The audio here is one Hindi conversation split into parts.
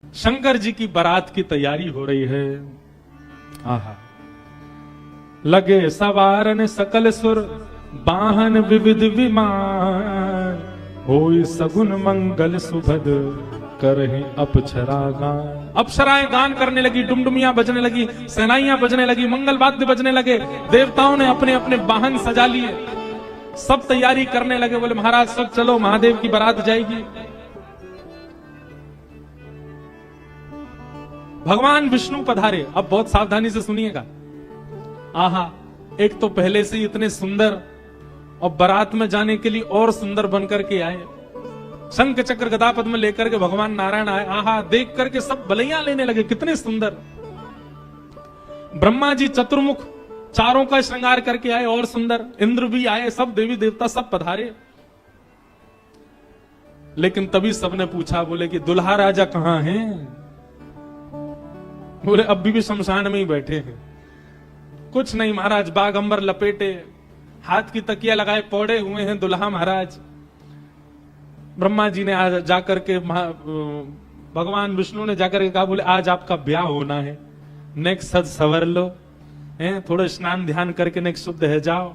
शंकर जी की बारात की तैयारी हो रही है। आहा, लगे सवारन सकल सुर वाहन विविध विमान, होई सगुन मंगल सुभद करहि अप्सरा गान। अप्सराएं गान करने लगी, डुमडुमियां बजने लगी, सेनाइयां बजने लगी, मंगल वाद्य बजने लगे। देवताओं ने अपने अपने वाहन सजा लिए, सब तैयारी करने लगे। बोले महाराज सब चलो, महादेव की बारात जाएगी। भगवान विष्णु पधारे। अब बहुत सावधानी से सुनिएगा। आहा, एक तो पहले से ही इतने सुंदर और बारात में जाने के लिए और सुंदर बनकर के आए। शंख चक्र गदा पद्म लेकर के भगवान नारायण आए। आहा, देख करके सब बलैया लेने लगे, कितने सुंदर। ब्रह्मा जी चतुर्मुख चारों का श्रृंगार करके आए और सुंदर। इंद्र भी आए, सब देवी देवता सब पधारे। लेकिन तभी सबने पूछा, बोले कि दुल्हा राजा कहां हैं? बोले अब भी शमशान में ही बैठे हैं। कुछ नहीं महाराज, बाग अंबर लपेटे, हाथ की तकिया लगाए पौड़े हुए हैं दुल्हा महाराज। ब्रह्मा जी ने आज जाकर के भगवान विष्णु ने जाकर के कहा, बोले आज आपका ब्याह होना है, नेक्स्ट सज सवर लो, हैं थोड़ा स्नान ध्यान करके नेक्स्ट शुद्ध है जाओ,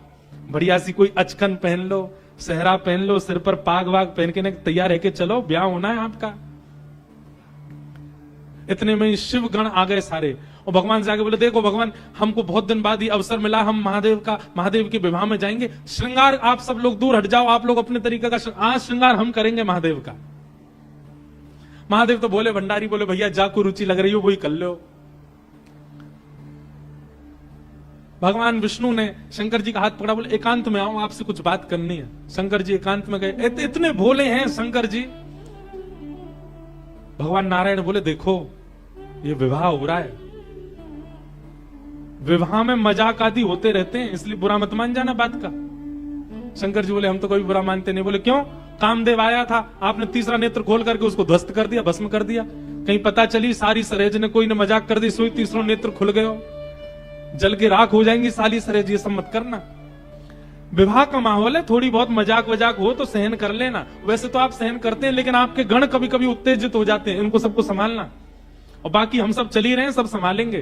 बढ़िया सी कोई अचकन पहन लो, सेहरा पहन लो, सिर पर पाग वाग पहन के तैयार है के चलो, ब्याह होना है आपका। इतने में शिव गण आ गए सारे, और भगवान से आगे बोले, देखो भगवान, हमको बहुत दिन बाद ये अवसर मिला, हम महादेव के विवाह में जाएंगे। श्रृंगार आप सब लोग दूर हट जाओ, आप लोग अपने तरीके का आज श्रृंगार हम करेंगे महादेव का। महादेव तो बोले, भंडारी बोले, भैया जाको रुचि लग रही हो वही कर लो। भगवान विष्णु ने शंकर जी का हाथ पकड़ा, बोले एकांत में आओ, आपसे कुछ बात करनी है। शंकर जी एकांत में गए। इतने भोले हैं शंकर जी। भगवान नारायण बोले, देखो ये विवाह हो रहा है, विवाह में मजाक आदि होते रहते हैं, इसलिए बुरा मत मान जाना बात का। शंकर जी बोले, हम तो कोई बुरा मानते नहीं। बोले क्यों? कामदेव आया था, आपने तीसरा नेत्र खोल करके उसको ध्वस्त कर दिया, भस्म कर दिया। कहीं पता चली सारी सरेज ने कोई ने मजाक कर दी, सोई तीसरा नेत्र खुल गयो, जल के राख हो जाएंगी साली सरेज, ये सब मत करना। विवाह का माहौल है, थोड़ी बहुत मजाक वजाक हो तो सहन कर लेना। वैसे तो आप सहन करते हैं, लेकिन आपके गण कभी कभी उत्तेजित हो जाते हैं, इनको सबको संभालना। और बाकी हम सब चल ही रहे हैं, सब संभालेंगे।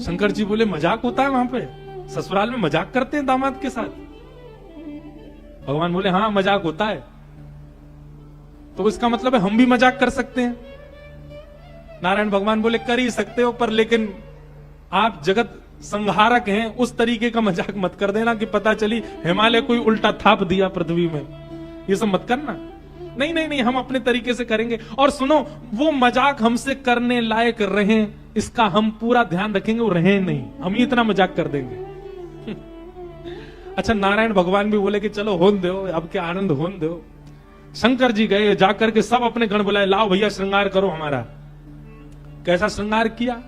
शंकर जी बोले, मजाक होता है वहां पे? ससुराल में मजाक करते हैं दामाद के साथ? भगवान बोले, हाँ मजाक होता है। तो इसका मतलब है हम भी मजाक कर सकते हैं? नारायण भगवान बोले, कर ही सकते हो, पर लेकिन आप जगत संहारक हैं, उस तरीके का मजाक मत कर देना कि पता चली हिमालय कोई उल्टा थाप दिया पृथ्वी में, ये सब मत करना। नहीं नहीं नहीं, हम अपने तरीके से करेंगे। और सुनो, वो मजाक हमसे करने लायक रहे, इसका हम पूरा ध्यान रखेंगे, वो रहे नहीं, हम ही इतना मजाक कर देंगे। अच्छा, नारायण भगवान भी बोले कि चलो होन दो, अब क्या आनंद होन दो। शंकर जी गए, जाकर के सब अपने गण बुलाए, लाओ भैया श्रृंगार करो हमारा। कैसा श्रृंगार किया?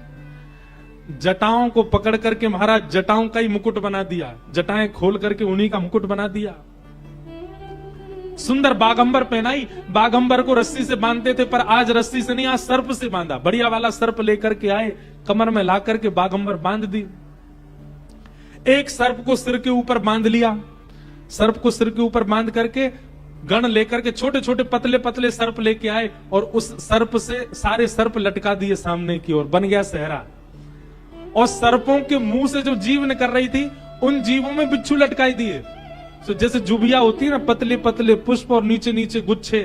जटाओं को पकड़ करके महाराज जटाओं का ही मुकुट बना दिया, जटाएं खोल करके उन्हीं का मुकुट बना दिया। सुंदर बागंबर पहनाई। बागंबर को रस्सी से बांधते थे, पर आज रस्सी से नहीं, आज सर्प से बांधा। बढ़िया वाला सर्प लेकर के आए, कमर में ला करके बागंबर बांध दी। एक सर्प को सिर के ऊपर बांध लिया, सर्प को सिर के ऊपर बांध करके गण लेकर के छोटे छोटे पतले पतले सर्प लेके आए, और उस सर्प से सारे सर्प लटका दिए सामने की ओर, बन गया सेहरा। और सर्पों के मुंह से जो जीव निकल रही थी, उन जीवों में बिच्छू लटकाई दिए। तो जैसे जुबिया होती है ना, पतले पतले पुष्प और नीचे नीचे गुच्छे,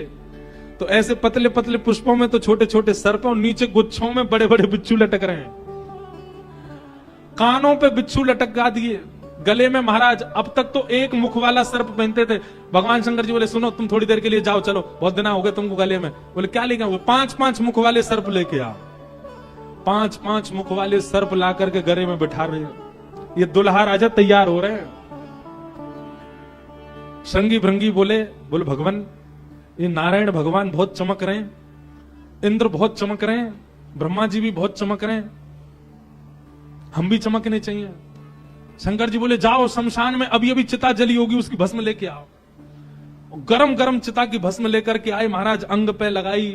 तो ऐसे पतले पतले पुष्पों में तो छोटे छोटे सर्प, और नीचे गुच्छों में बड़े बड़े बिच्छू लटक रहे हैं। कानों पे बिच्छू लटका दिए, गले में महाराज अब तक तो एक मुख वाला सर्प पहनते थे। भगवान शंकर जी बोले, सुनो तुम थोड़ी देर के लिए जाओ, चलो बहुत दिन हो गए तुमको गले में। बोले क्या लेके आओ? 5-5 मुख वाले सर्प लेके आओ। 5-5 मुख वाले सर्प ला करके गले में बिठा रहे हैं। ये दुल्हा राजा तैयार हो रहे हैं। श्रृंगी भृंगी बोले भगवान, ये नारायण भगवान बहुत चमक रहे हैं, इंद्र बहुत चमक रहे हैं, ब्रह्मा जी भी बहुत चमक रहे हैं, हम भी चमकने चाहिए। शंकर जी बोले, जाओ शमशान में अभी अभी चिता जली होगी, उसकी भस्म लेके आओ। गरम गरम चिता की भस्म लेकर के आए महाराज, अंग पे लगाई,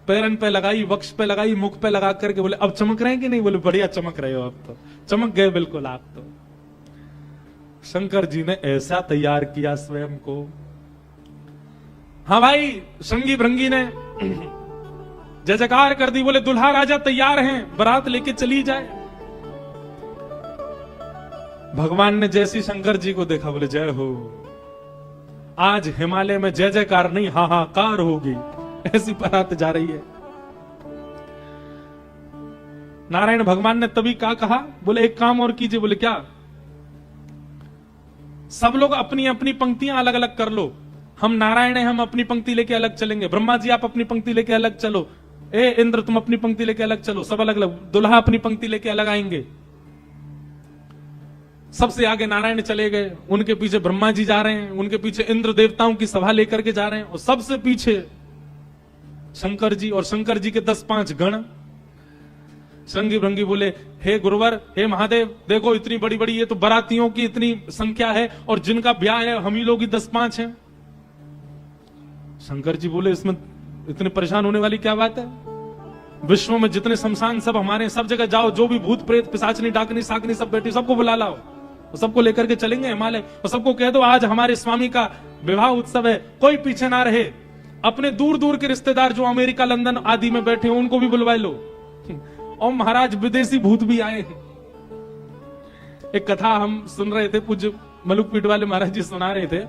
पैरन पे लगाई, वक्ष पे लगाई, मुख पे लगा करके बोले, अब चमक रहे हैं कि नहीं? बोले बढ़िया चमक रहे हो, अब तो चमक गए बिल्कुल आप तो। शंकर जी ने ऐसा तैयार किया स्वयं को। हाँ भाई, श्रृंगी भृंगी ने जय जयकार कर दी, बोले दुल्हा राजा तैयार हैं, बारात लेके चली जाए। भगवान ने जैसी शंकर जी को देखा, बोले जय हो, आज हिमालय में जय जयकार नहीं हाहाकार होगी, ऐसी बारात जा रही है। नारायण भगवान ने तभी क्या कहा, बोले एक काम और कीजिए। बोले क्या? सब लोग अपनी अपनी पंक्तियां अलग अलग कर लो, हम नारायण हैं, हम अपनी पंक्ति लेके अलग चलेंगे। ब्रह्मा जी आप अपनी पंक्ति लेके अलग चलो, ए इंद्र तुम अपनी पंक्ति लेके अलग चलो, सब अलग अलग। दुल्हा अपनी पंक्ति लेके अलग आएंगे। सबसे आगे नारायण चले गए, उनके पीछे ब्रह्मा जी जा रहे हैं, उनके पीछे इंद्र देवताओं की सभा लेकर के जा रहे हैं, और सबसे पीछे शंकर जी, और शंकर जी के 10-5 गण। संगी भृंगी बोले हे गुरुवर, हे महादेव, देखो इतनी बड़ी बड़ी ये तो बारातियों की इतनी संख्या है, और जिनका ब्याह है हम ही लोग ही 10-5 हैं। शंकर जी बोले इसमें इतने परेशान होने वाली क्या बात है? विश्व में जितने शमशान सब हमारे, सब जगह जाओ, जो भी भूत प्रेत पिशाचनी डाकनी साकनी सब बैठी, सबको बुला लाओ, सबको लेकर के चलेंगे हिमालय, और सबको कह दो आज हमारे स्वामी का विवाह उत्सव है, कोई पीछे ना रहे। अपने दूर दूर के रिश्तेदार जो अमेरिका लंदन आदि में बैठे हैं उनको भी बुलवा लो। और महाराज विदेशी भूत भी आए हैं। एक कथा हम सुन रहे थे, पूज्य मलुकपीठ वाले महाराज जी सुना रहे थे।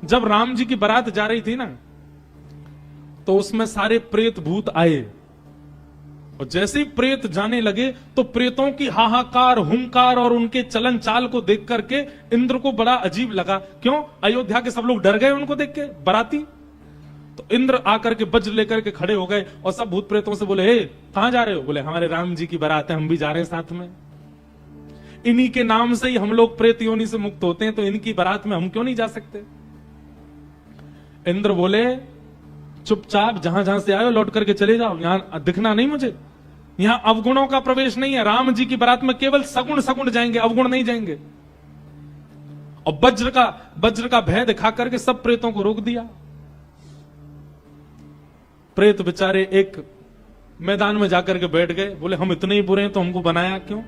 जब राम जी की बारात जा रही थी ना, तो उसमें सारे प्रेत भूत आए, और जैसे ही प्रेत जाने लगे तो प्रेतों की हाहाकार हुंकार और उनके चलन चाल को देख करके इंद्र को बड़ा अजीब लगा। क्यों? अयोध्या के सब लोग डर गए उनको देख के, बाराती। तो इंद्र आकर के वज्र लेकर के खड़े हो गए, और सब भूत प्रेतों से बोले हे कहां जा रहे हो? बोले हमारे राम जी की बारात है, हम भी जा रहे हैं साथ में। इन्हीं के नाम से ही हम लोग प्रेत योनि से मुक्त होते हैं, तो इनकी बारात में हम क्यों नहीं जा सकते? इंद्र बोले चुपचाप जहां जहां से आए लौट करके चले जाओ, यहां दिखना नहीं मुझे। यहां अवगुणों का प्रवेश नहीं है, राम जी की बारात में केवल सगुण सगुण जाएंगे, अवगुण नहीं जाएंगे। और वज्र का भय दिखा करके सब प्रेतों को रोक दिया। प्रेत बेचारे एक मैदान में जाकर के बैठ गए, बोले हम इतने ही बुरे हैं तो हमको बनाया क्यों?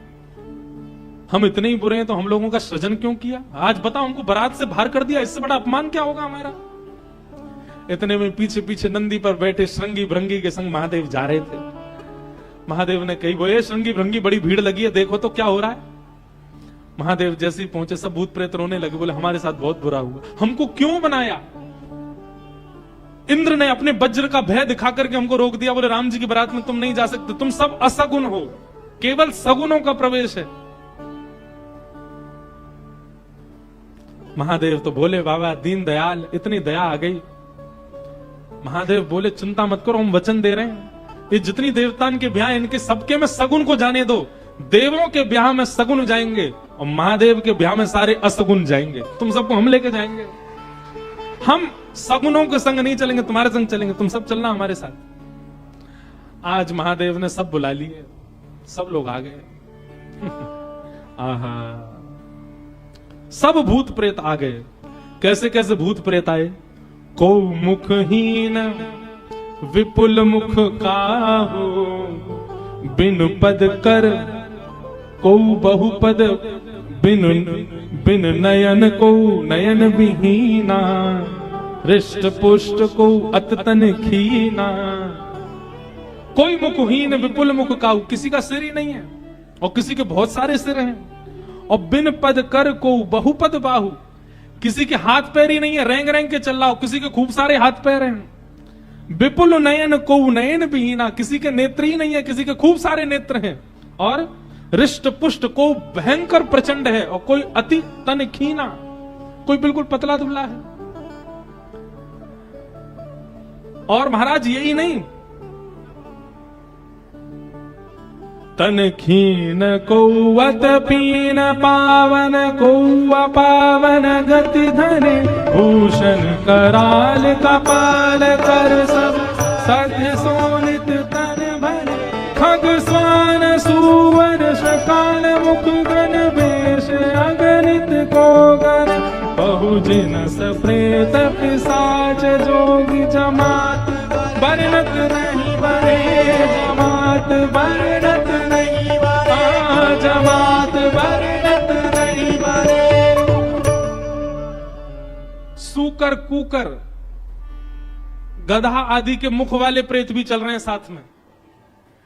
हम इतने ही बुरे हैं तो हम लोगों का सृजन क्यों किया? आज बताओ, हमको बारात से बाहर कर दिया, इससे बड़ा अपमान क्या होगा हमारा? इतने में पीछे पीछे नंदी पर बैठे श्रृंगी भृंगी के संग महादेव जा रहे थे। महादेव ने कही बोले श्रृंगी भृंगी बड़ी भीड़ लगी है, देखो तो क्या हो रहा है। महादेव जैसे ही पहुंचे सब भूत प्रेत रोने लगे, बोले हमारे साथ बहुत बुरा हुआ, हमको क्यों बनाया? इंद्र ने अपने वज्र का भय दिखा करके हमको रोक दिया, बोले राम जी की बारात में तुम नहीं जा सकते, तुम सब असगुण हो, केवल सगुणों का प्रवेश है। महादेव तो बोले बाबा दीन दयाल, इतनी दया आ गई। महादेव बोले चिंता मत करो, हम वचन दे रहे हैं, ये जितनी देवतान के ब्याह इनके सबके में सगुण को जाने दो। देवों के ब्याह में सगुण जाएंगे और महादेव के ब्याह में सारे असगुण जाएंगे, तुम सबको हम लेके जाएंगे। हम सगुणों के संग नहीं चलेंगे, तुम्हारे संग चलेंगे, तुम सब चलना हमारे साथ। आज महादेव ने सब बुला लिए, सब लोग आ गए। आहा, सब भूत प्रेत आ गए। कैसे कैसे भूत प्रेत आए? को मुखहीन विपुल मुख काहू, बिनु पद कर को बहुपद, बिन नयन को नयन विहीना, हृष्ट पुष्ट को अततन खीना। कोई मुखहीन विपुल मुख काहू, किसी का सिर ही नहीं है और किसी के बहुत सारे सिर हैं। और बिन पद कर को बहुपद बाहु, किसी के हाथ पैर ही नहीं है, रेंग रेंग के चल रहा हो, किसी के खूब सारे हाथ पैर हैं। विपुल नयन को नयन विहीना, किसी के नेत्र ही नहीं है, किसी के खूब सारे नेत्र हैं। और हृष्ट पुष्ट को भयंकर प्रचंड है, और कोई अति तन खीना, कोई बिल्कुल पतला दुबला है। और महाराज यही नहीं, तन खीन कौवत पीन पावन कौवा पावन गति धरे, भूषण कराल कपाल कर सब सत्य सोनित तन भरे, खग स्वान सुवर शकाल मुख गण वेश अगणित को गण, बहुजिन सप्रेत पिशाच जोगी जमात बरनत नहीं बरे, जमात बरनत नहीं बरे, जमात बरनत नहीं बरे। सूकर कूकर गधा आदि के मुख वाले प्रेत भी चल रहे हैं साथ में।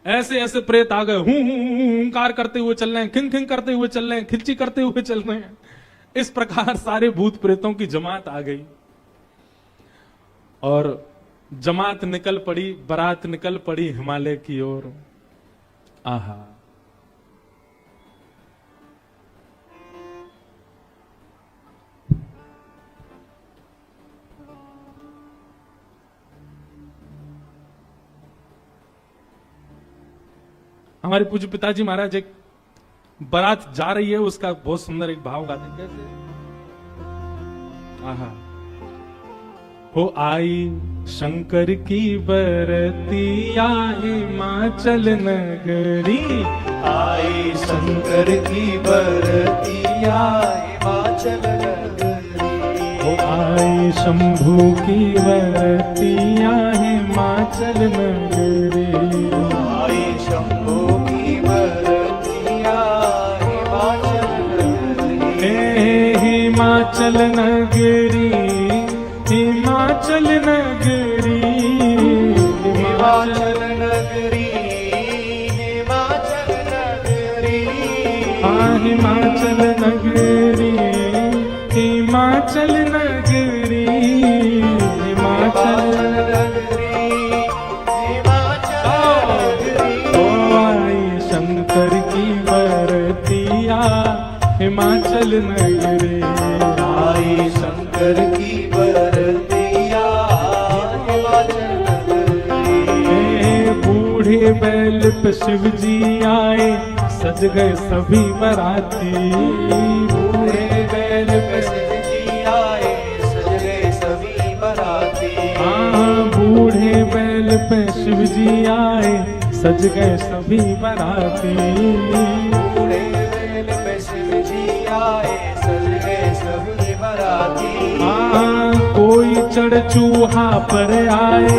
ऐसे ऐसे प्रेत आ गए, हुंकार करते हुए चल रहे हैं, खिंग खिंग करते हुए चल रहे हैं, खिंची करते हुए चल रहे हैं। इस प्रकार सारे भूत प्रेतों की जमात आ गई और जमात निकल पड़ी, बारात निकल पड़ी हिमालय की ओर। आहा, हमारे पूज्य पिताजी महाराज एक बारात जा रही है, उसका बहुत सुंदर एक भाव गाते हैं। कैसे? आहा, हो आई शंकर की बरतिया हिमाचल नगरी, आई शंकर की बरतिया हिमाचल नगरी। हो आई शंभू की बरतिया हिमाचल नगरी, आई शंभू की बरतिया हिमाचल नगरी। हिमाचल नगरी, हिमाचल नगरी, हिमाचल नगरी, हिमाचल नगरी। हाँ हिमाचल नगरी, हिमाचल नगरी, हिमाचल नगरी, हिमाचल नगरी। ओ आई शंकर की बरतिया हिमाचल नगरी, आई शंकर की बरतिया हिमाचल नगरी। बूढ़े बैल पे शिव जी आए, सज गए सभी बराती। बूढ़े बैल पे शिव जी आए, सज गए सभी बराती। हाँ बूढ़े बैल पे शिव जी आए, सज गए सभी बराती। बूढ़े बैल पे शिव जी आए, सज गए सभी बराती। हाँ कोई चढ़ चूहा पर आए,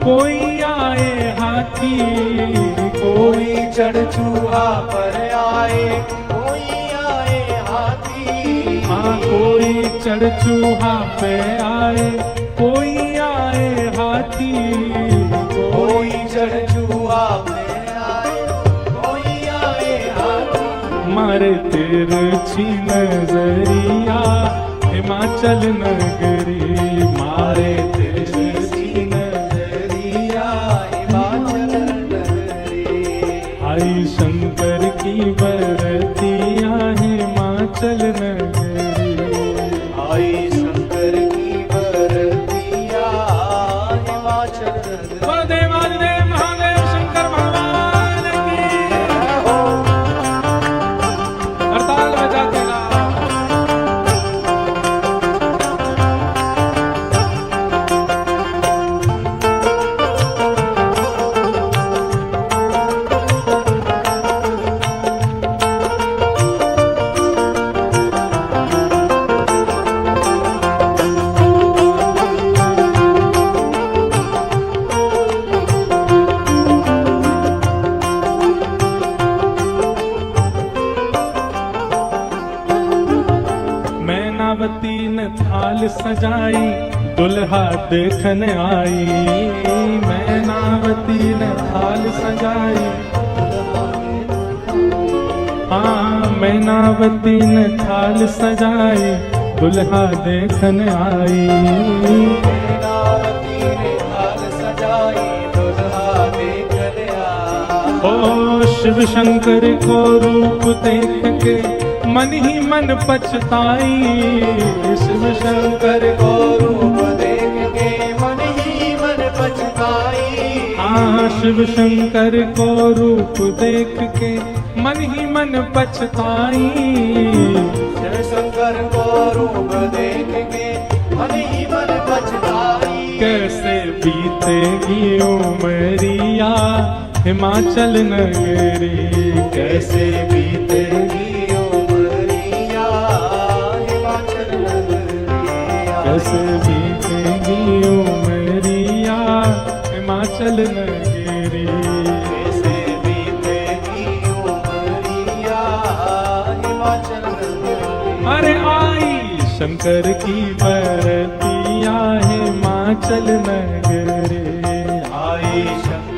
कोई आए हाथी। कोई चढ़ चूहा पर आए, कोई आए हाथी। हाँ कोई चढ़ चूहा पे आए, कोई आए हाथी। कोई चढ़ चूहा पे आए, कोई आए हाथी। मारे तिरछी नजरिया हिमाचल नगरी, मारे तिरछी नगरिया हिमाचल नगरी। आई शंकर की बरतिया हिमाचल नगरी, आई शंकर की बरतिया हिमाचल नगरी। बोलो देवाधिदेव महादेव शंकर भगवान की। हड़ताल बजाते रहो। मैनावती ने थाल सजाई, दुल्हा देखने आई। मैनावती ने थाल सजाई, हाँ मैनावती ने थाल सजाई, दुल्हा देखने आई। मैनावती ने थाल सजाई, दुल्हा देखने आई। ओ शिव शंकर को रूप देख के मन ही मन पछताई। शिव शंकर को रूप देख के मन ही मन पछताई। हाँ शिव शंकर को रूप देख के मन ही मन पछताई। शिव शंकर को रूप देख के मन ही मन पछताई। कैसे बीतेगी उमरिया हिमाचल नगरी, कैसे बीतेगी उमरिया हिमाचल नगरी। कैसे बीतेगी उमरिया हिमाचल नगरी। कैसे बीतेगी उमरिया हिमाचल नगरी। अरे आई शंकर की बरतिया हिमाचल नगरी,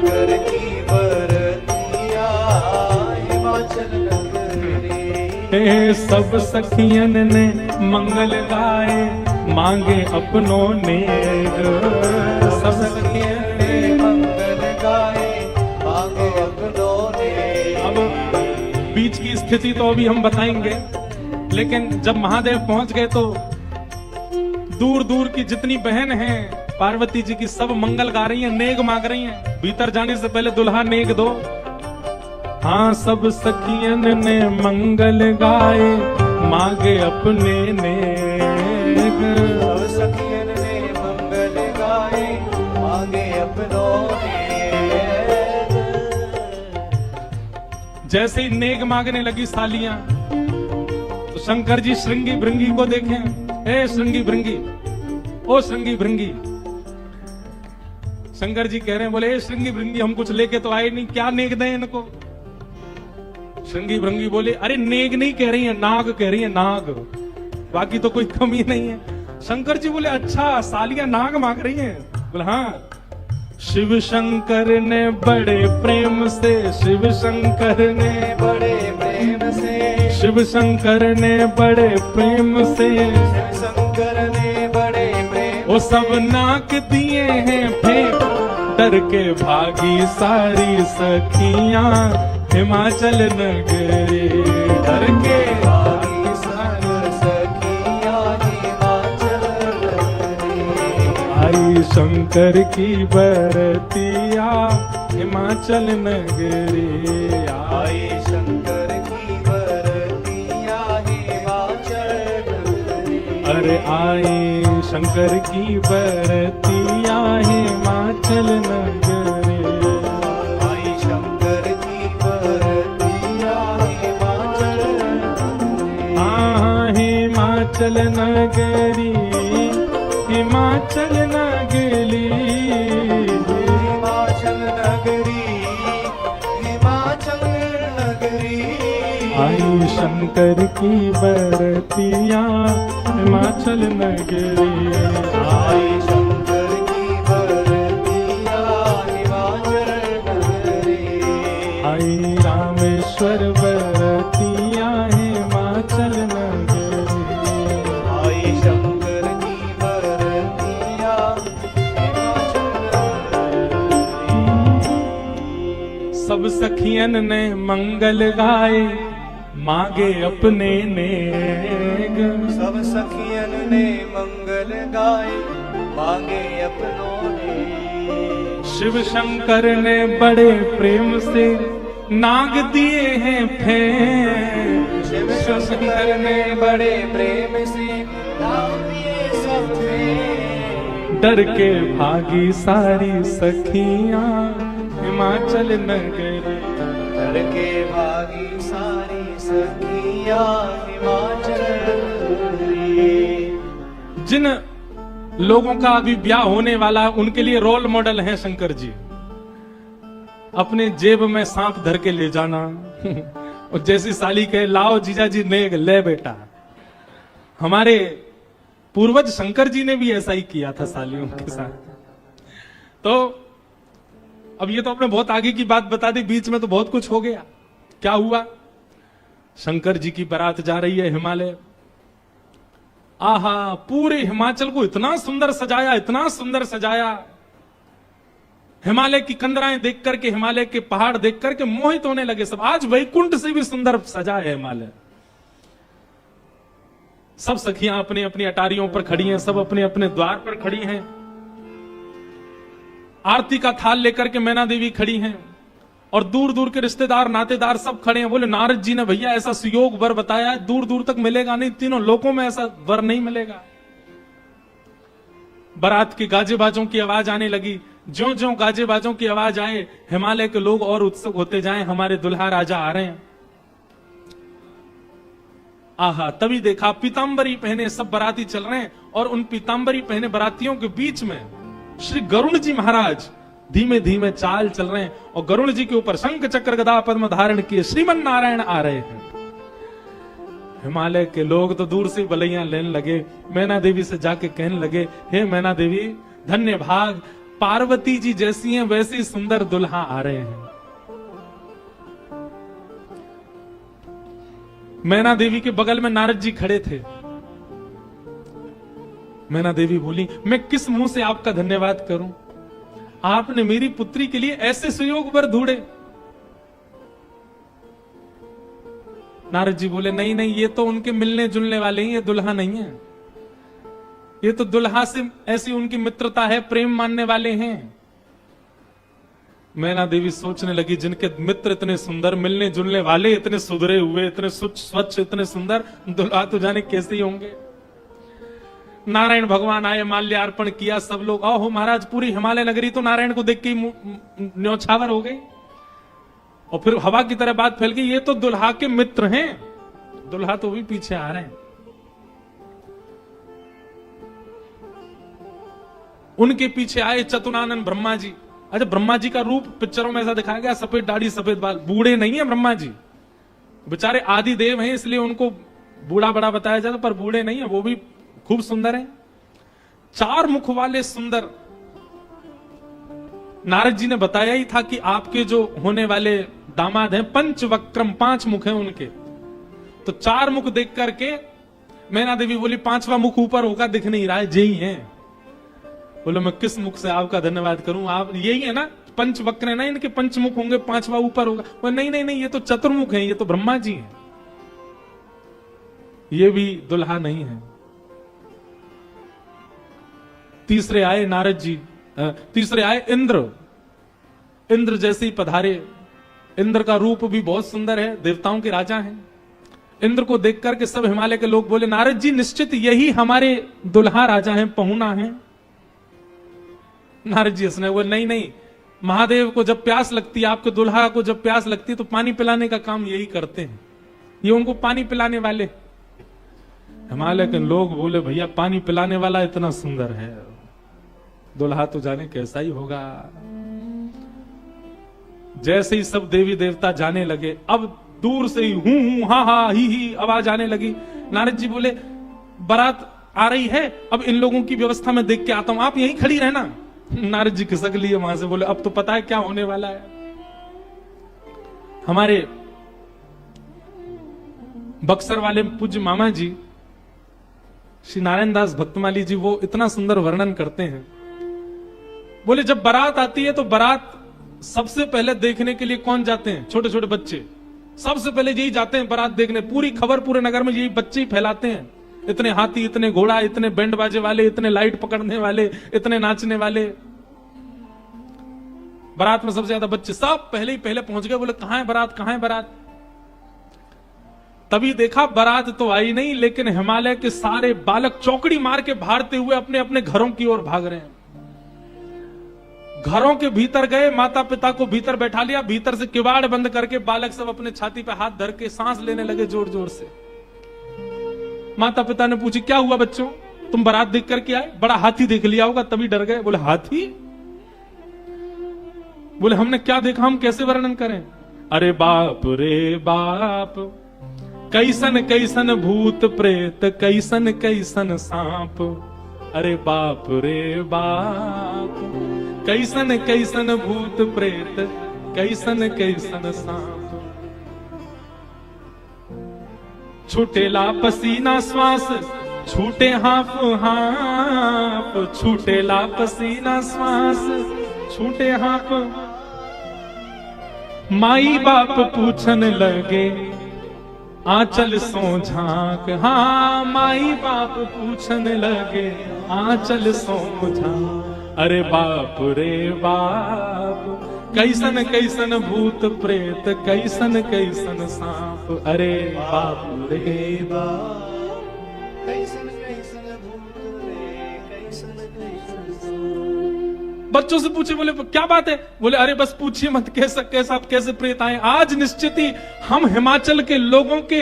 शंकर की बरतिया हिमाचल नगरी। सब सखियन ने मंगल गाए मांगे अपनों ने। सब सखियन ने मंगल गाए मांगे अपनों ने। अब बीच की स्थिति तो अभी हम बताएंगे, लेकिन जब महादेव पहुंच गए तो दूर दूर की जितनी बहन हैं पार्वती जी की सब मंगल गा रही हैं, नेग मांग रही हैं। भीतर जाने से पहले दुल्हा नेग दो। हाँ, सब सखियन ने मंगल गाए मांगे अपने नेग। सब सखियन ने मंगल गाए मांगे अपनों ने। जैसे ही नेग मांगने लगी सालियां तो शंकर जी श्रृंगी भृंगी को देखें। ए श्रृंगी भृंगी, ओ श्रृंगी भृंगी। शंकर जी कह रहे हैं, बोले ए श्रृंगी भृंगी, हम कुछ लेके तो आए नहीं, क्या नेग दें इनको। श्रृंगी भृंगी बोले, अरे नेग नहीं कह रही है, नाग कह रही है, नाग, बाकी तो कोई कमी नहीं है। शंकर जी बोले, अच्छा सालियां नाग मांग रही हैं। बोले हाँ। शिव शंकर ने बड़े प्रेम से, शिव शंकर ने बड़े प्रेम से, शिव शंकर ने बड़े प्रेम से, शिव शंकर ने बड़े प्रेम वो सब नाक दिए हैं फेंक, डर के भागी सारी सखियां हिमाचल नगरी। डर के भागी सारी सखियां हिमाचल नगरी। आई शंकर की बरतिया हिमाचल नगरी। आई शंकर की बरतिया हिमाचल नगरी। अरे आई शंकर की बरतिया हिमाचल नगरी। आई शंकर की बरतिया हिमाचल नगरी। हाँ, हिमाचल नगरी, हिमाचल नगरी, हिमाचल नगरी, हिमाचल नगरी। आई शंकर की बरतिया हिमाचल नगरी। आई शंकर की बरतिया हिमाचल नगरी। आई रामेश्वर बरतिया हिमाचल नगरी। आई शंकर की बरतिया हिमाचल नगरी। सब सखियन ने मंगल गाए मांगे अपने नेग। सब सखियन ने मंगल गाए मांगे अपनों ने। शिव शंकर ने बड़े प्रेम से नाग दिए हैं फेंक। शिव शंकर ने बड़े प्रेम से नाग दिए सब में। डर के भागी सारी सखियां हिमाचल नगरी। डर के भागी सारी सखियां हिमाचल नगरी। जिन लोगों का अभी ब्याह होने वाला उनके लिए रोल मॉडल हैं शंकर जी। अपने जेब में सांप धर के ले जाना और जैसी साली कहे लाओ जीजा जी नेग ले बेटा। हमारे पूर्वज शंकर जी ने भी ऐसा ही किया था सालियों के साथ। तो अब ये तो आपने बहुत आगे की बात बता दी, बीच में तो बहुत कुछ हो गया। क्या हुआ? शंकर जी की बारात जा रही है हिमालय। आहा, पूरे हिमाचल को इतना सुंदर सजाया, इतना सुंदर सजाया। हिमालय की कंदराएं देख करके, हिमालय के पहाड़ देख करके मोहित होने लगे सब। आज वैकुंठ से भी सुंदर सजा है हिमालय। सब सखियां अपनी अपनी अटारियों पर खड़ी हैं, सब अपने अपने द्वार पर खड़ी हैं। आरती का थाल लेकर के मैना देवी खड़ी हैं और दूर दूर के रिश्तेदार नातेदार सब खड़े हैं। बोले नारद जी ने भैया ऐसा सुयोग वर बताया है, दूर दूर तक मिलेगा नहीं, तीनों लोकों में ऐसा वर नहीं मिलेगा। बारात की गाजे बाजों की आवाज आने लगी। ज्यों ज्यों गाजे बाजों की आवाज आए, हिमालय के लोग और उत्सुक होते जाएं, हमारे दुल्हा राजा आ रहे हैं। आहा, तभी देखा पीतांबरी पहने सब बाराती चल रहे हैं और उन पीतांबरी पहने बारातियों के बीच में श्री गरुण जी महाराज धीमे धीमे चाल चल रहे हैं और गरुण जी के ऊपर शंख चक्र गदा पद्म धारण किए श्रीमन नारायण आ रहे हैं। हिमालय के लोग तो दूर से बलैया लेने लगे। मैना देवी से जाके कहने लगे, हे मैना देवी, धन्य भाग, पार्वती जी जैसी हैं वैसे सुंदर दुल्हा आ रहे हैं। मैना देवी के बगल में नारद जी खड़े थे। मैना देवी बोली, मैं किस मुंह से आपका धन्यवाद करूं, आपने मेरी पुत्री के लिए ऐसे सुयोग वर ढूंढे। नारद जी बोले, नहीं नहीं, ये तो उनके मिलने जुलने वाले हैं, ये दुल्हा नहीं है। ये तो दुल्हा से ऐसी उनकी मित्रता है, प्रेम मानने वाले हैं। मैना देवी सोचने लगी, जिनके मित्र इतने सुंदर, मिलने जुलने वाले इतने सुधरे हुए, इतने स्वच्छ, इतने सुंदर, दुल्हा तो जाने कैसे ही होंगे। नारायण भगवान आए, माल्यार्पण किया, सब लोग, ओहो महाराज, पूरी हिमालय नगरी तो नारायण को देख के न्योछावर हो गई। और फिर हवा की तरह बात फैल गई, ये तो दुल्हा के मित्र हैं। दुल्हा तो भी पीछे आ रहे हैं। उनके पीछे आए चतुरानंद ब्रह्मा जी। अच्छा, ब्रह्मा जी का रूप पिक्चरों में ऐसा दिखाया गया, सफेद दाढ़ी सफेद बाल, बूढ़े नहीं है ब्रह्मा जी, बेचारे आदि देव हैं, इसलिए उनको बूढ़ा बड़ा बताया जाता, पर बूढ़े नहीं है, वो भी खूब सुंदर हैं। 4 मुख वाले सुंदर। नारद जी ने बताया ही था कि आपके जो होने वाले दामाद हैं पंचवक्रम, 5 मुख हैं उनके। तो 4 मुख देख करके मैना देवी बोली, 5वां मुख ऊपर होगा, दिख नहीं रहा है, यही है। बोलो, मैं किस मुख से आपका धन्यवाद करूं, आप यही है ना, पंचवक्र है ना, इनके पंचमुख होंगे, 5वां ऊपर होगा। बोले, नहीं नहीं नहीं, ये तो चतुर्मुख है, ये तो ब्रह्मा जी हैं, ये भी दुल्हा नहीं है। तीसरे आए नारद जी, तीसरे आए इंद्र। इंद्र जैसे ही पधारे। इंद्र का रूप भी बहुत सुंदर है, देवताओं के राजा हैं। इंद्र को देख करके सब हिमालय के लोग बोले, नारद जी निश्चित यही हमारे दुल्हा राजा हैं, पहुना हैं। नारद जी हंसने बोले, नहीं नहीं, महादेव को जब प्यास लगती है, आपके दुल्हा को जब प्यास लगती है तो पानी पिलाने का काम यही करते हैं, ये उनको पानी पिलाने वाले। हिमालय के लोग बोले, भैया पानी पिलाने वाला इतना सुंदर है, दुल्हा तो जाने कैसा ही होगा। जैसे ही सब देवी देवता जाने लगे, अब दूर से ही हूं हा हा ही आवाज आने लगी। नारद जी बोले, बारात आ रही है, अब इन लोगों की व्यवस्था में देख के आता हूं, आप यहीं खड़ी रहना। नारद जी खिसक लिए वहां से, बोले, अब तो पता है क्या होने वाला है। हमारे बक्सर वाले पूज्य मामा जी श्री नारायण दास भक्तमाली जी, वो इतना सुंदर वर्णन करते हैं। बोले, जब बारात आती है तो बारात सबसे पहले देखने के लिए कौन जाते हैं? छोटे छोटे बच्चे सबसे पहले यही जाते हैं बारात देखने। पूरी खबर पूरे नगर में यही बच्चे ही फैलाते हैं। इतने हाथी, इतने घोड़ा, इतने बैंड बाजे वाले, इतने लाइट पकड़ने वाले, इतने नाचने वाले। बारात में सबसे ज्यादा बच्चे, सब पहले ही पहले पहुंच गए। बोले, कहां है बारात, कहां है बारात? तभी देखा बारात तो आई नहीं, लेकिन हिमालय के सारे बालक चौकड़ी मार के भागते हुए अपने अपने घरों की ओर भाग रहे हैं। घरों के भीतर गए, माता पिता को भीतर बैठा लिया, भीतर से किवाड़ बंद करके बालक सब अपने छाती पे हाथ धर के सांस लेने लगे जोर जोर से। माता पिता ने पूछी, क्या हुआ बच्चों, तुम बारात देख करके आए? बड़ा हाथी देख लिया होगा तभी डर गए। बोले, हाथी? बोले, हमने क्या देखा, हम कैसे वर्णन करें? अरे बाप रे बाप, कैसन कैसन भूत प्रेत, कैसन कैसन सांप। अरे बाप रे बाप, कैसन कैसन भूत प्रेत, कैसन कैसन सांप। छूटेला पसीना श्वास, छूटे हाफ हाफ, छूटेला पसीना श्वास, छूटे हाफ। माई बाप पूछन लगे, आंचल सो झांक। हाँ, माई बाप पूछन लगे, आंचल सो झांक। अरे बाप रे बाप, कैसन कैसन भूत प्रेत, कैसन कैसन सांप। अरे बाप रे बाप, कैसन कैसन भूत प्रेत, कैसन कैसन सांप। बच्चों से पूछे, बोले क्या बात है? बोले, अरे बस पूछिए मत, कैसा आप कैसे प्रेत आए। आज निश्चित ही हम हिमाचल के लोगों के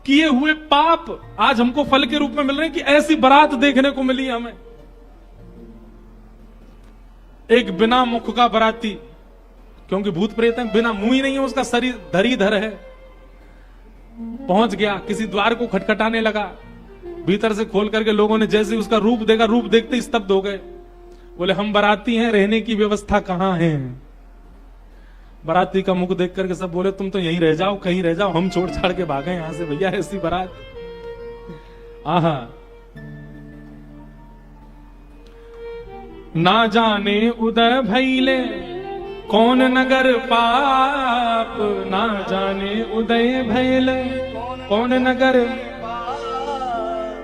किए हुए पाप आज हमको फल के रूप में मिल रहे हैं कि ऐसी बारात देखने को मिली हमें। एक बिना मुख का बराती, क्योंकि भूत प्रेत है, बिना मुंह ही नहीं है, उसका शरीर धरीधर है, पहुंच गया, किसी द्वार को खटखटाने लगा। भीतर से खोल करके लोगों ने जैसे उसका रूप देखा, रूप देखते ही स्तब्ध हो गए। बोले हम बाराती हैं, रहने की व्यवस्था कहां है? बाराती का मुख देख करके सब बोले तुम तो यहीं रह जाओ, कहीं रह जाओ, हम छोड़ छाड़ के भागे यहां से भैया, ऐसी बारात। आहा, ना जाने उदय भैले कौन नगर पाप, ना जाने उदय भैले कौन नगर,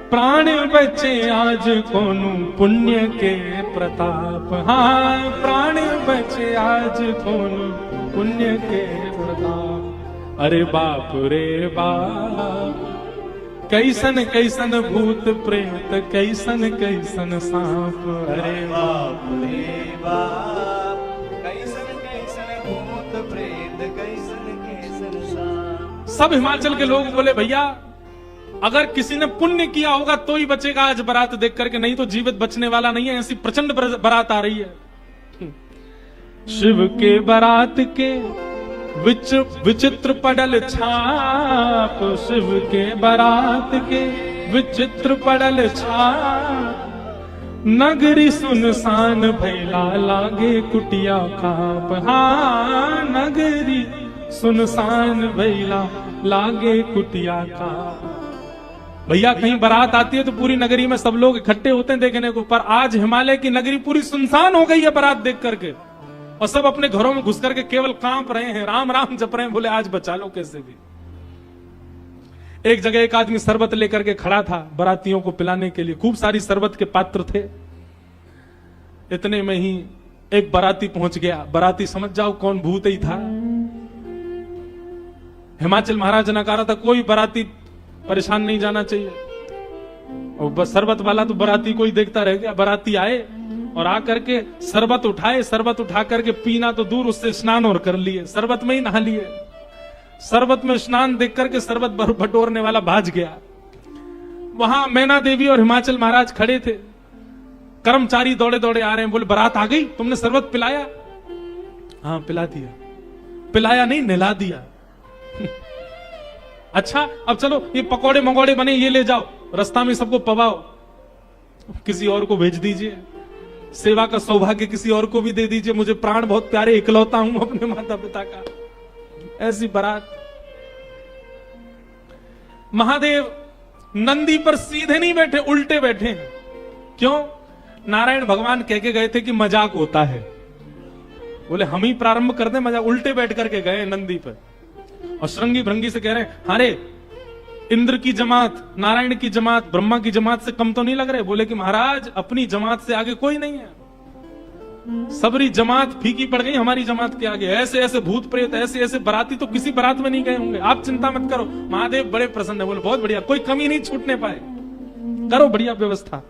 प्राण बचे आज कोनु पुण्य के प्रताप। हाँ, प्राण बचे आज कोनु पुण्य के प्रताप। अरे बाप रे बाप, कैसन कैसन भूत प्रेत, कैसन कैसन सांप। अरे बाप रे बाप, कैसन कैसन भूत प्रेत, कैसन कैसन सांप। सब हिमाचल के लोग बोले भैया अगर किसी ने पुण्य किया होगा तो ही बचेगा आज बारात देख करके, नहीं तो जीवित बचने वाला नहीं है। ऐसी प्रचंड बारात आ रही है। शिव के बारात के विचित्र पडल छाप, शिव के बारात के विचित्र पडल छाप। नगरी सुनसान भैला लागे कुटिया काप। हाँ, नगरी सुनसान भैला लागे कुटिया काप। भैया कहीं बारात आती है तो पूरी नगरी में सब लोग इकट्ठे होते हैं देखने को, पर आज हिमालय की नगरी पूरी सुनसान हो गई है बारात देख करके, और सब अपने घरों में घुस करके केवल कांप रहे हैं, राम राम जप रहे हैं, बोले आज बचा लो कैसे भी। एक जगह एक आदमी शरबत लेकर के खड़ा था बारातियों को पिलाने के लिए, खूब सारी शरबत के पात्र थे। इतने में ही एक बाराती पहुंच गया। बाराती समझ जाओ कौन भूत ही था। हिमाचल महाराज ने कहा था कोई बाराती परेशान नहीं जाना चाहिए, और बस शरबत वाला तो बाराती को ही देखता रह गया। बाराती आए और आकर के शरबत उठाए, शरबत उठा करके पीना तो दूर, उससे स्नान और कर लिए, शरबत में ही नहा लिए। शरबत में स्नान देख करके शरबत बटोरने वाला भाज गया। वहां मैना देवी और हिमाचल महाराज खड़े थे। कर्मचारी दौड़े दौड़े आ रहे हैं, बोले बारात आ गई, तुमने शरबत पिलाया? हाँ पिला दिया। पिलाया नहीं, नहला दिया। अच्छा अब चलो ये पकोड़े मंगोड़े बने ये ले जाओ, रास्ता में सबको पवाओ, किसी और को भेज दीजिए, सेवा का सौभाग्य किसी और को भी दे दीजिए, मुझे प्राण बहुत प्यारे, इकलौता हूं अपने माता पिता का। ऐसी बारात। महादेव नंदी पर सीधे नहीं बैठे, उल्टे बैठे हैं। क्यों? नारायण भगवान कह के गए थे कि मजाक होता है, बोले हम ही प्रारंभ कर दें मजाक। उल्टे बैठ करके गए नंदी पर और श्रृंगी भृंगी से कह रहे हैं अरे इंद्र की जमात, नारायण की जमात, ब्रह्मा की जमात से कम तो नहीं लग रहे? बोले कि महाराज अपनी जमात से आगे कोई नहीं है, सबरी जमात फीकी पड़ गई हमारी जमात के आगे। ऐसे ऐसे भूत प्रेत, ऐसे ऐसे बाराती तो किसी बारात में नहीं गए होंगे, आप चिंता मत करो। महादेव बड़े प्रसन्न है, बोले बहुत बढ़िया, कोई कमी नहीं छूटने पाए, करो बढ़िया व्यवस्था।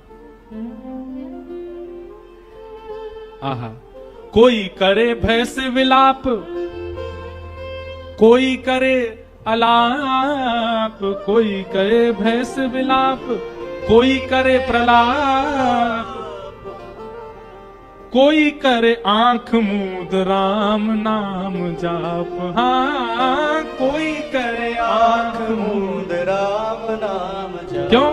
आहा, कोई करे भय से विलाप, कोई करे अलाप, कोई करे भय से विलाप, कोई करे प्रलाप, कोई करे आंख मूंद राम नाम जाप। हाँ, कोई करे आंख मूंद राम नाम जाप। क्यों?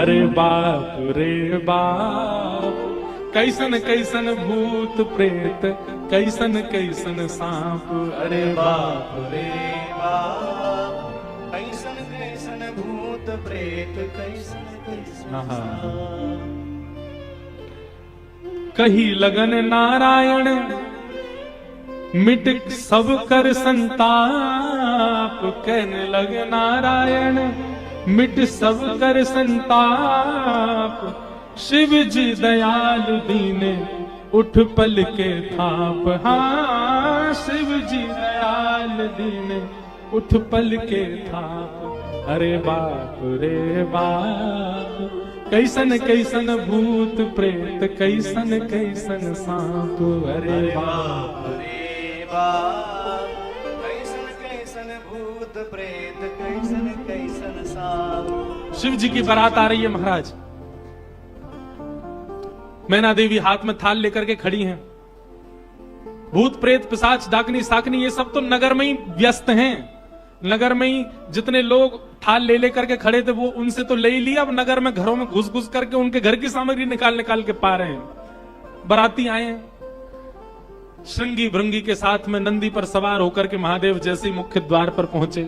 अरे बाप रे बाप, कैसन कैसन भूत प्रेत, कैसन कैसन सांप। अरे बाप रे बाप, कैसन कैसन भूत प्रेत, कैसन कैसन सांप। कही लगन नारायण मिट सब कर संताप, कहने लगे नारायण मिट सब कर संताप। शिव जी दयाल दीने उठ पल के थाप। हाँ, शिव जी दयाल दीने उठ पल के थाप। अरे बाप रे बाप, कैसन कैसन भूत प्रेत, कैसन कैसन सांप। अरे बाप रे बाप, कैसन कैसन भूत प्रेत, कैसन कैसन सांप। शिव जी की बारात आ रही है महाराज। मैना देवी हाथ में थाल लेकर के खड़ी हैं। भूत प्रेत पिशाच डाकनी साकनी ये सब तो नगर में ही व्यस्त हैं। नगर में ही जितने लोग थाल ले लेकर के खड़े थे वो उनसे तो ले ही लिया, अब नगर में घरों में घुस घुस करके उनके घर की सामग्री निकाल निकाल के पा रहे हैं। बाराती आए हैं। श्रृंगी भृंगी के साथ में नंदी पर सवार होकर के महादेव जैसे ही मुख्य द्वार पर पहुंचे,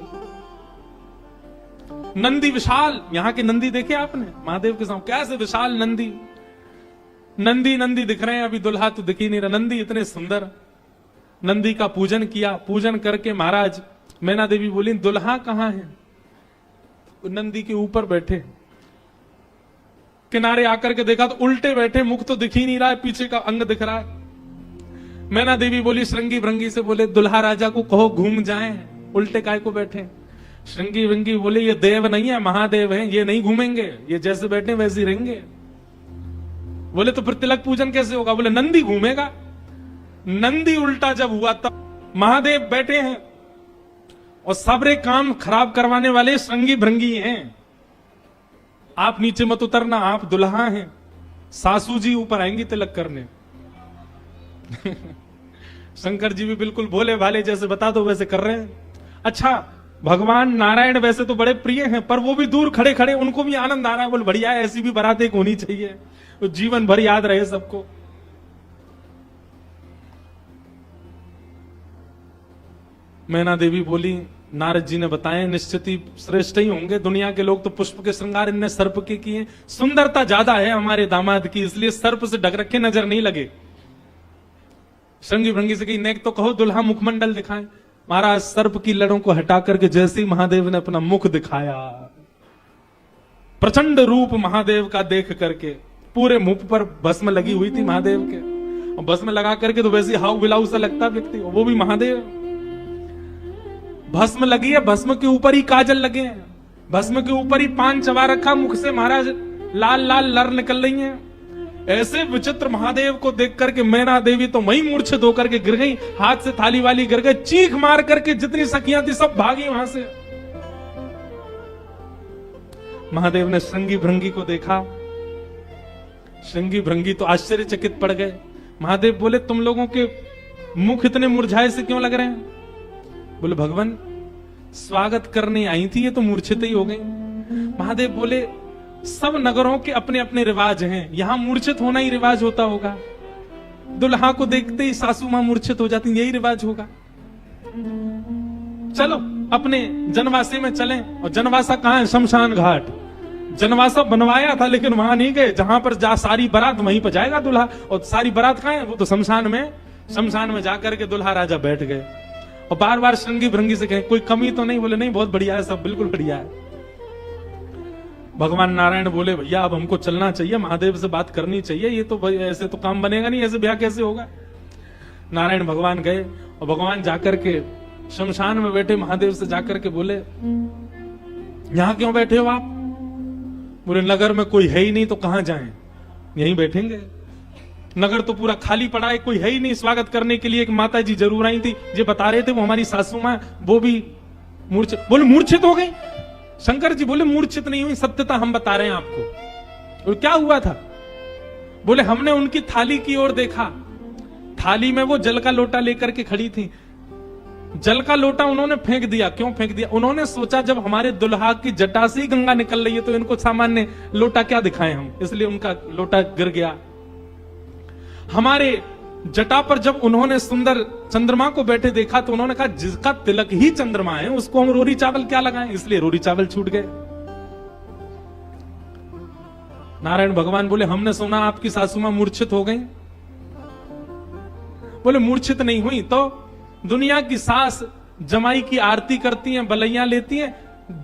नंदी विशाल, यहां के नंदी देखे आपने महादेव के सामने कैसे विशाल नंदी, नंदी नंदी दिख रहे हैं, अभी दुल्हा तो दिख ही नहीं रहा, नंदी इतने सुंदर। नंदी का पूजन किया, पूजन करके महाराज मैना देवी बोली दुल्हा कहां है? नंदी के ऊपर बैठे, किनारे आकर के देखा तो उल्टे बैठे, मुख तो दिख ही नहीं रहा है, पीछे का अंग दिख रहा है। मैना देवी बोली श्रृंगी भृंगी से, बोले दुल्हा राजा को कहो घूम जाएं, उल्टे काय को बैठे। श्रृंगी भृंगी बोले ये देव नहीं है, महादेव है, ये नहीं घूमेंगे, ये जैसे बैठे वैसे ही रहेंगे। बोले तो फिर तिलक पूजन कैसे होगा? बोले नंदी घूमेगा। नंदी उल्टा जब हुआ तब महादेव बैठे हैं और सबरे काम खराब करवाने वाले श्रृंगी भृंगी हैं। आप नीचे मत उतरना, आप दुल्हा हैं, सासू जी ऊपर आएंगी तिलक करने। शंकर जी भी बिल्कुल भोले भाले, जैसे बता दो वैसे कर रहे हैं। अच्छा, भगवान नारायण वैसे तो बड़े प्रिय हैं, पर वो भी दूर खड़े खड़े उनको भी आनंद आ रहा है, बोले बढ़िया है, ऐसी भी बारात एक होनी चाहिए, तो जीवन भर याद रहे सबको। मैना देवी बोली नारद जी ने बताया निश्चित ही श्रेष्ठ ही होंगे, दुनिया के लोग तो पुष्प के श्रृंगार इनने सर्प के किए, सुंदरता ज्यादा है हमारे दामाद की, इसलिए सर्प से ढक रखे नजर नहीं लगे। श्रृंगी भृंगी से कही नेक तो कहो दुल्हा मुखमंडल दिखाएं। महाराज सर्प की लड़ों को हटा करके जैसे ही महादेव ने अपना मुख दिखाया, प्रचंड रूप महादेव का देख करके, पूरे मुख पर भस्म लगी हुई थी महादेव के, और भस्म लगा करके तो वैसे हाउ बिलाऊ सा लगता व्यक्ति, वो भी महादेव। भस्म लगी है, भस्म के ऊपर ही काजल लगे हैं, भस्म के ऊपर ही पान चबा रखा, मुख से महाराज लाल लाल लर निकल रही हैं। ऐसे विचित्र महादेव को देख करके मैना देवी तो वहीं मूर्छित होकर के गिर गई, हाथ से थाली वाली गिर गई, चीख मार करके जितनी सखियां थी सब भागी वहां से। महादेव ने श्रृंगी भृंगी को देखा, श्रृंगी भृंगी तो आश्चर्यचकित पड़ गए। महादेव बोले तुम लोगों के मुख इतने मुरझाए से क्यों लग रहे हैं? बोले भगवान स्वागत करने आई थी, ये तो मूर्छित ही हो गई। महादेव बोले सब नगरों के अपने अपने रिवाज हैं, यहां मूर्छित होना ही रिवाज होता होगा, दुल्हा को देखते ही सासू मां मूर्छित हो जाती, यही रिवाज होगा। चलो अपने जनवासे में चलें। और जनवासा कहां है? शमशान घाट। जनवासा बनवाया था लेकिन वहां नहीं गए, जहां पर जा सारी बारात वहीं पर जाएगा दुल्हा, और सारी बारात कहां है? वो तो शमशान में। शमशान में जाकर के दुल्हा राजा बैठ गए और बार बार श्रृंगी भृंगी से कहे कोई कमी तो नहीं? बोले नहीं, बहुत बढ़िया है, सब बिल्कुल बढ़िया है। भगवान नारायण बोले भैया अब हमको चलना चाहिए, महादेव से बात करनी चाहिए, ये तो ऐसे तो काम बनेगा नहीं, ऐसे ब्याह कैसे होगा। नारायण भगवान गए और भगवान जाकर के शमशान में बैठे महादेव से जाकर के बोले यहां क्यों बैठे हो आप? बोले नगर में कोई है ही नहीं तो कहां जाएं, यहीं बैठेंगे। नगर तो पूरा खाली पड़ा है, कोई है ही नहीं स्वागत करने के लिए। एक माता जी जरूर आई थी, ये बता रहे थे, वो हमारी सासू मां, वो भी मूर्छित। बोले मूर्छित हो गई? शंकर जी बोले मूर्छित नहीं हुई, सत्यता हम बता रहे हैं आपको। और क्या हुआ था? बोले हमने उनकी थाली की ओर देखा, थाली में वो जल का लोटा लेकर के खड़ी थी, जल का लोटा उन्होंने फेंक दिया। क्यों फेंक दिया? उन्होंने सोचा जब हमारे दुल्हा की जटा से ही गंगा निकल रही है तो इनको सामान्य लोटा क्या दिखाएं हम, इसलिए उनका लोटा गिर गया। हमारे जटा पर जब उन्होंने सुंदर चंद्रमा को बैठे देखा तो उन्होंने कहा जिसका तिलक ही चंद्रमा है उसको हम रोरी चावल क्या लगाएं, इसलिए रोरी चावल छूट गए। नारायण भगवान बोले हमने सुना आपकी सासू मां मूर्छित हो गई। बोले मूर्छित नहीं हुई तो दुनिया की सास जमाई की आरती करती हैं, बलैया लेती हैं,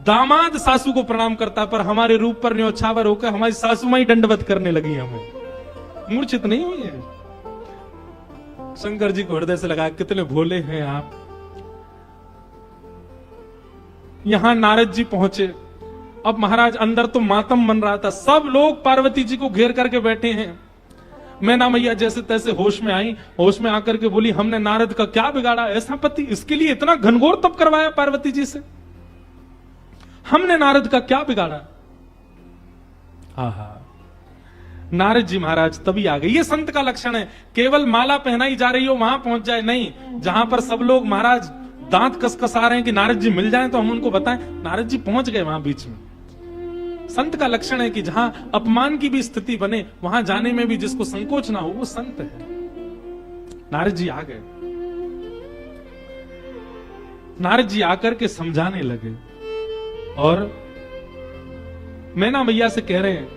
दामाद सासू को प्रणाम करता, पर हमारे रूप पर न्योछावर होकर हमारी सासू मां ही दंडवत करने लगी हमें, मूर्छित नहीं हुई है। शंकर जी को हृदय से लगा कितने भोले हैं आप। यहां नारद जी पहुंचे। अब महाराज अंदर तो मातम बन रहा था, सब लोग पार्वती जी को घेर करके बैठे हैं। मैना मैया जैसे तैसे होश में आई, होश में आकर के बोली हमने नारद का क्या बिगाड़ा, ऐसा पति, इसके लिए इतना घनघोर तप करवाया पार्वती जी से, हमने नारद का क्या बिगाड़ा। आहा, नारद जी महाराज तभी आ गए। ये संत का लक्षण है, केवल माला पहनाई जा रही हो वहां पहुंच जाए नहीं, जहां पर सब लोग महाराज दांत कसकसा रहे हैं कि नारद जी मिल जाएं तो हम उनको बताएं, नारद जी पहुंच गए वहां बीच में। संत का लक्षण है कि जहां अपमान की भी स्थिति बने वहां जाने में भी जिसको संकोच ना हो वो संत है। नारद जी आ गए। नारद जी आकर के समझाने लगे और मैना मैया से कह रहे हैं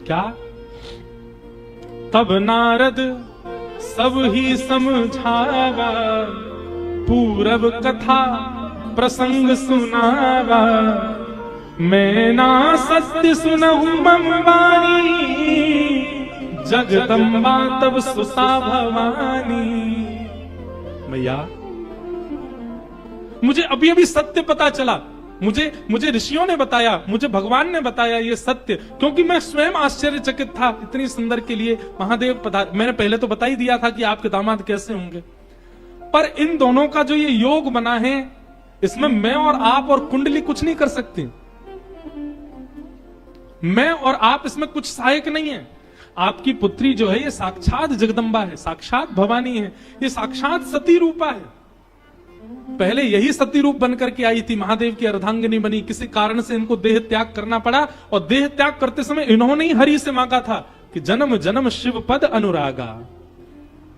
क्या? तब नारद सब ही समझावा, पूरब कथा प्रसंग सुनावा, मैना सत्य सुनहु मम वाणी, जगदम्बा तब सुता भवानी। मैया मुझे अभी अभी सत्य पता चला, मुझे ऋषियों ने बताया, मुझे भगवान ने बताया ये सत्य, क्योंकि मैं स्वयं आश्चर्यचकित था। इतनी सुंदर के लिए महादेव पधार। मैंने पहले तो बता ही दिया था कि आपके दामाद कैसे होंगे, पर इन दोनों का जो ये योग बना है इसमें मैं और आप और कुंडली कुछ नहीं कर सकती। मैं और आप इसमें कुछ सहायक नहीं है। आपकी पुत्री जो है ये साक्षात जगदम्बा है, साक्षात भवानी है, ये साक्षात सती रूपा है। पहले यही सती रूप बनकर के आई थी, महादेव की अर्धांगिनी बनी। किसी कारण से इनको देह त्याग करना पड़ा और देह त्याग करते समय इन्होंने ही हरि से मांगा था कि जन्म जन्म शिव पद अनुरागा,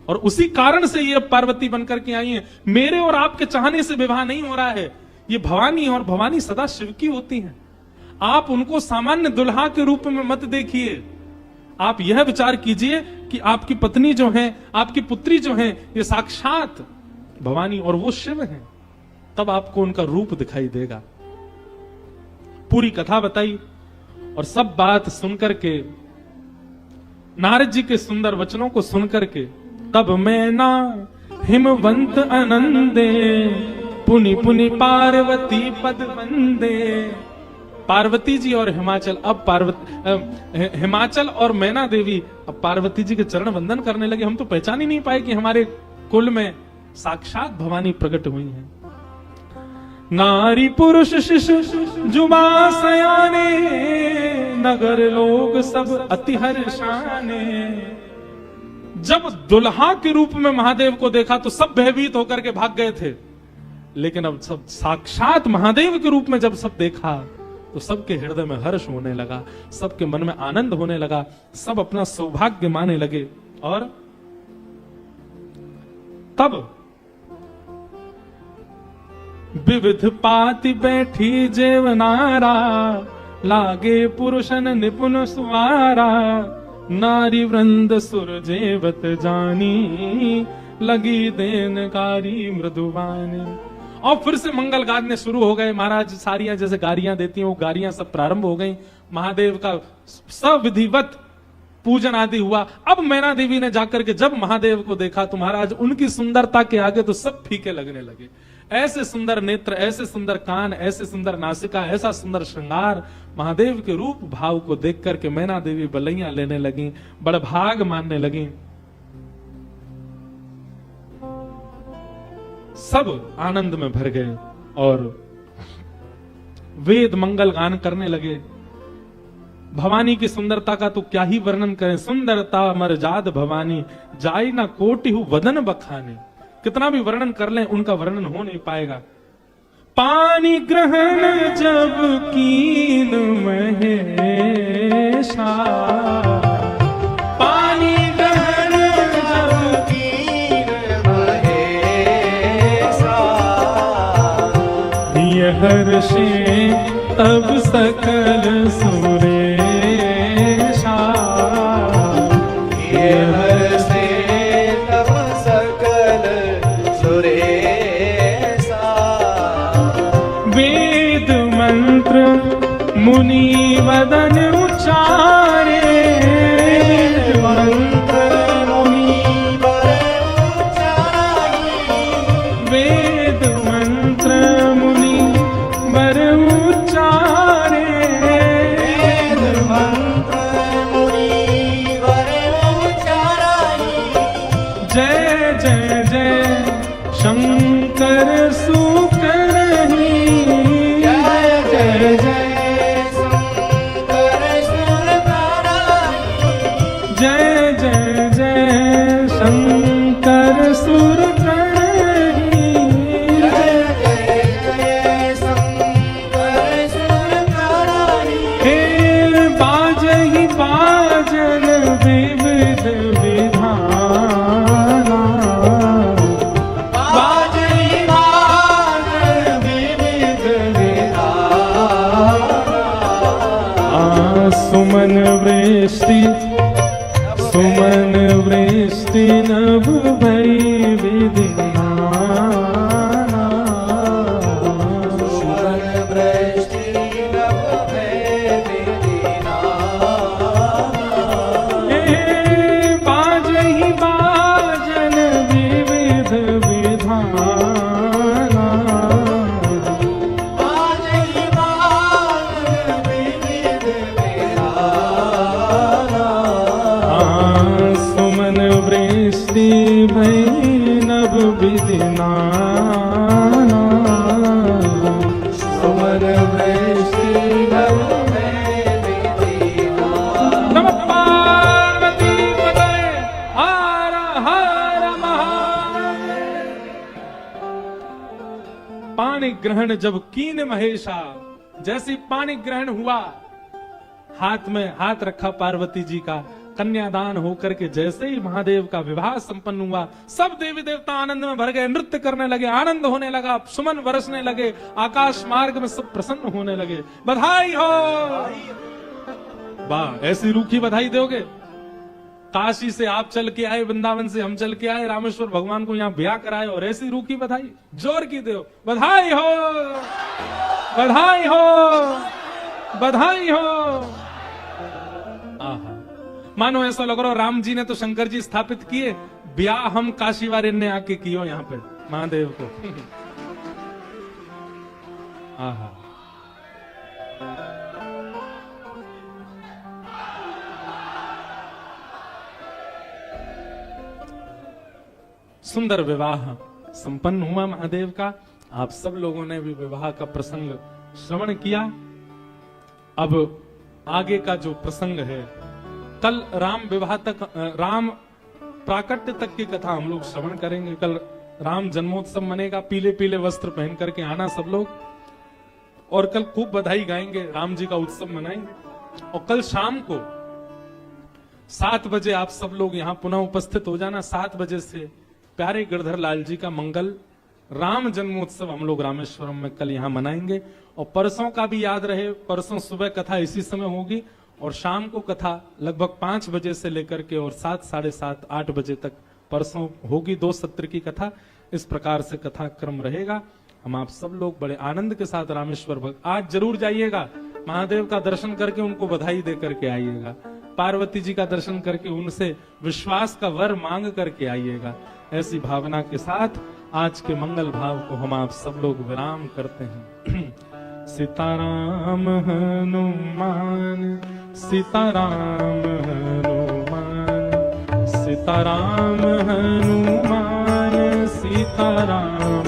और उसी कारण से ये पार्वती बनकर के आई है। मेरे और आपके चाहने से विवाह नहीं हो रहा है, ये भवानी, और भवानी सदा शिव की होती है। आप उनको सामान्य दुल्हा के रूप में मत देखिए। आप यह विचार कीजिए कि आपकी पत्नी जो है, आपकी पुत्री जो है, ये साक्षात भवानी और वो शिव हैं। तब आपको उनका रूप दिखाई देगा। पूरी कथा बताई और सब बात सुनकर के, नारद जी के सुंदर वचनों को सुनकर के, तब मैना हिमवंत आनंदे, पुनि पुनि पार्वती पद वंदे। पार्वती जी और हिमाचल, अब हिमाचल और मैना देवी अब पार्वती जी के चरण वंदन करने लगे। हम तो पहचान ही नहीं पाए कि हमारे कुल में साक्षात भवानी प्रकट हुई हैं। नारी पुरुष शिशु जुबा सयाने, नगर लोग सब अति हर्षाने। जब दुल्हा के रूप में महादेव को देखा तो सब भयभीत होकर के भाग गए थे, लेकिन अब सब साक्षात महादेव के रूप में जब सब देखा तो सबके हृदय में हर्ष होने लगा, सबके मन में आनंद होने लगा, सब अपना सौभाग्य माने लगे। और तब विविध पाति बैठी जेवनारा, लागे पुरुषन निपुण सुवारा, नारी वृंद सुर जेवत जानी, लगी देनकारी मृदुवानी। और फिर से मंगल गाने शुरू हो गए। महाराज सारियां जैसे गारियां देती हैं वो गारियां सब प्रारंभ हो गई। महादेव का सविधिवत पूजन आदि हुआ। अब मैना देवी ने जाकर के जब महादेव को देखा तो महाराज उनकी सुंदरता के आगे तो सब फीके लगने लगे। ऐसे सुंदर नेत्र, ऐसे सुंदर कान, ऐसे सुंदर नासिका, ऐसा सुंदर श्रृंगार, महादेव के रूप भाव को देख करके मैना देवी बलैया लेने लगी, बड़भाग मानने लगी। सब आनंद में भर गए और वेद मंगल गान करने लगे। भवानी की सुंदरता का तो क्या ही वर्णन करें। सुंदरता मरजाद भवानी, जाई ना कोटिहु वदन बखाने। कितना भी वर्णन कर लें उनका वर्णन हो नहीं पाएगा। पानी ग्रहण जब कीन महेशा, पानी ग्रहण जब कीन महेशा, यह हर्षे तब सकल सुरेशा, ये हर्षे तब सकल सुरेशा। वेद मंत्र मुनि वदन उच्चारे, मंत्र मुनि वदन उच्चारे, वेद मंत्र मुनि वर उच्चारे, वेद मंत्र मुनि वर उच्चारे। जय जय जय शंकर सुकरहि, जय जय जय शंकर वृष्टि सुमन वृष्टि नभ भई विधिना सुमन वृष्टि नभ भय विधिना बाजहि बाजन विविध विधाना बाजहि बाजन विविध विधाना सुमन वृष्टि भई नभ विधिना सुमन वृष्टि नभ भय विधिना नमः पार्वती पतये हर हर महादेव। पाणी ग्रहण जब कीन महेशा, जैसी पाणी ग्रहण हुआ, हाथ में हाथ रखा पार्वती जी का, कन्यादान होकर के जैसे ही महादेव का विवाह संपन्न हुआ, सब देवी देवता आनंद में भर गए, नृत्य करने लगे, आनंद होने लगा, सुमन बरसने लगे, आकाश मार्ग में सब प्रसन्न होने लगे। बधाई हो। वाह, ऐसी रूखी बधाई दोगे? काशी से आप चल के आए, वृंदावन से हम चल के आए, रामेश्वर भगवान को यहाँ ब्याह कराए और ऐसी रूखी बधाई जोर की दो। बधाई हो, बधाई हो, बधाई हो। आहा, मानो ऐसा लग रहा हो राम जी ने तो शंकर जी स्थापित किए, ब्याह हम काशी वाले ने आके कियो यहाँ पे महादेव को। आहा, सुंदर विवाह संपन्न हुआ महादेव का। आप सब लोगों ने भी विवाह का प्रसंग श्रवण किया। अब आगे का जो प्रसंग है, कल राम विवाह तक, राम प्राकट्य तक की कथा हम लोग श्रवण करेंगे। कल राम जन्मोत्सव मनेगा, पीले पीले वस्त्र पहन करके आना सब लोग, और कल खूब बधाई गाएंगे, राम जी का उत्सव मनाएंगे। और कल शाम को 7 बजे आप सब लोग यहाँ पुनः उपस्थित हो जाना। 7 बजे से प्यारे गिरधर लाल जी का मंगल राम जन्मोत्सव हम लोग रामेश्वरम में कल यहाँ मनाएंगे। और परसों का भी याद रहे, परसों सुबह कथा इसी समय होगी और शाम को कथा लगभग 5 बजे से लेकर के और 7, साढ़े 7, 8 बजे तक परसों होगी। 2 सत्र की कथा, इस प्रकार से कथा क्रम रहेगा। हम आप सब लोग बड़े आनंद के साथ रामेश्वर आज जरूर जाइएगा, महादेव का दर्शन करके उनको बधाई दे करके आइएगा, पार्वती जी का दर्शन करके उनसे विश्वास का वर मांग करके आइएगा। ऐसी भावना के साथ आज के मंगल भाव को हम आप सब लोग विराम करते हैं। सीताराम हनुमान, सीताराम हनुमान, सीताराम हनुमान, सीताराम